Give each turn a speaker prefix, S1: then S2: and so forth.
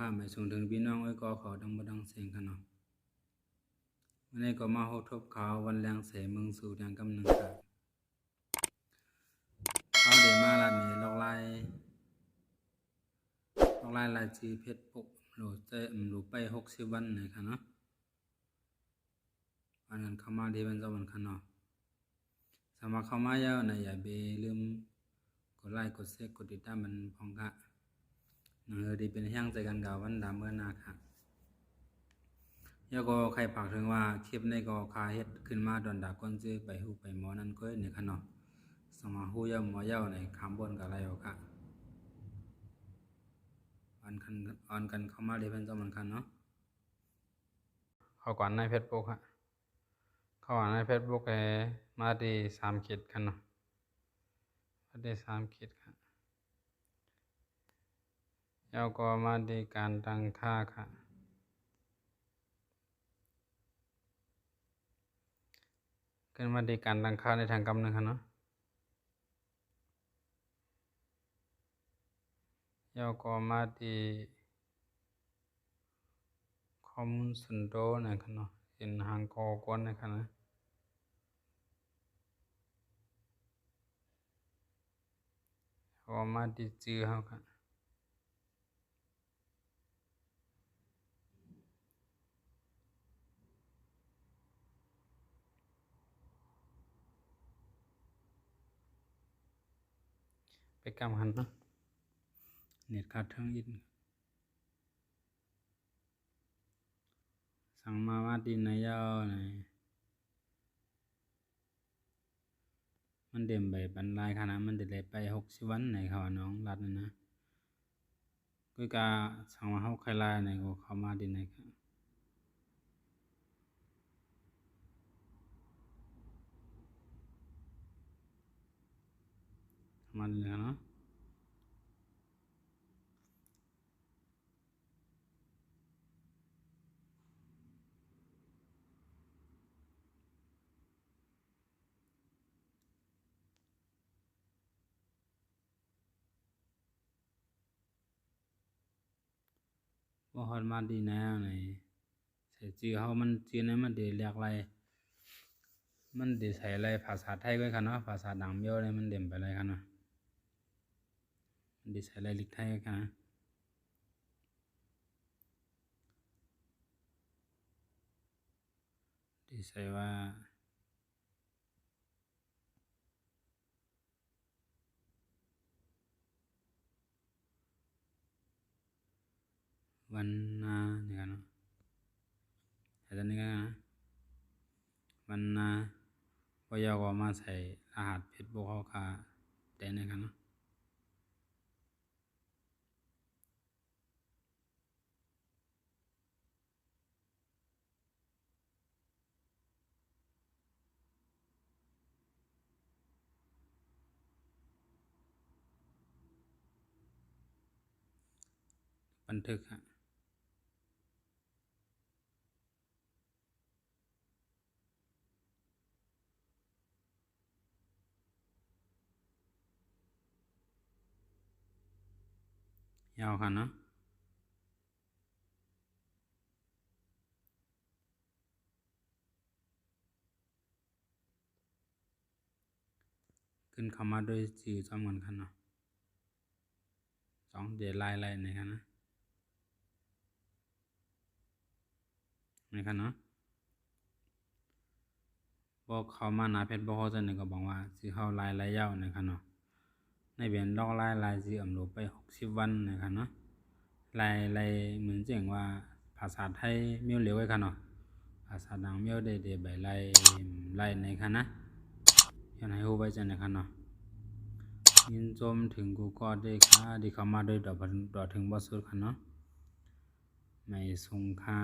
S1: ค่ะไม่ส่งถึงพี่น้องไว้ก็ขอดังบ่ดังเสียงค่ะเนาะวันนี้ก็มาพบทบข่าววันแรงเสเมืองสู่อย่างกำนึงค่ะเขาได้มาลัดนี้ลอกไล่ลายจีเพชรปุกหลูเตหลูไป60วันไหนค่ะเนาะวันนั้นเข้ามาดีเป็นวันค่ะเนาะสามารถเข้ามายาวในอย่าไปลืมกดไลค์กดแชร์กดติดตามมันพองค่ะดีเป็นแห้งใจกันกับวันดำเมื่อนาค่ะแล้วก็ใครฝากถึงว่าคลิปในก็คาเฮ็ดขึ้นมาดอนดาก้นซื้อไปหูไปหมอนั่นก็เนี่ยค่ะเนาะสมาหูยาหมอยาวในคำบนกับอะไรเอาค่ะออนกันเข้ามาได้เป็นสำคัญเนาะเข้าก่อนในเฟซบุ๊กฮะเข้าก่อนในเฟซบุ๊กมาดี3 ขีดกันเนาะมาดี3 ขีดค่ะแล้วก็มาดีการตั้งค่าค่ะขึ้นมาดีการตั้งค่าในทางกำเนิดค่ะเนาะแล้วก็มาดีข้อมูลส่วนตัวนะครับเนาะเห็นหางกอก้อนนะครับนะก็มาดีจื้อเขาค่ะไปกำหันเนาะเน็ตขาดทั้งอินสั่งมาว่าดินนายาวไหนมันเด่มใบบรรลัยขนาดมันเด็ดไป60วันไหนเขาน้องรัดนะก็กาสั่งมาเขาใครลายไหนก็เขามาดินไหนครับมาดินเนาะว่าฮอดมาดีแนวไหนใส่จื้อเขามันจื้อนั้นมันเดือดเรียกไรมันเดือดใส่อะไรภาษาไทยก็ค่ะเนาะภาษาดังเบี้ยวเลยมันเด่มไปเลยค่ะเนาะมันเดือดใส่อะไรลิกไทยก็ค่ะดีใส่ว่าวันนาเนี่ยกันเนาะแต่ตอนนี้ก็นะวันนาพอยก็มาใส่รหัสเฟซบุ๊กเขาค่ะแต่เนี่ยกันเนาะบันทึกค่ะยาวค่ะเนาะขึ้นเข้ามาด้วยจื่อจำกันค่ะเนาะ2 เดือนไล่ในค่ะนะในค่ะเนาะบอกเขามาหนาเพชรบอกเขาจะหนึ่งก็บอกว่าสิเข้าไล่ยาวในค่ะเนาะในเบียนลอกไล่สิอำลบไป60วันในค่ะเนาะไล่เหมือนเจ๋งว่าภาษาไทยเมียวเหลวไว้ค่ะเนาะภาษาดังเมียวได้ใบไล่ในค่ะนะอยากให้ฮู้ไว้จังในค่ะเนาะยินชมถึงกูก็ได้ค่ะที่เข้ามาด้วยดอกถึงบ่สุดค่ะเนาะไม่สงค่า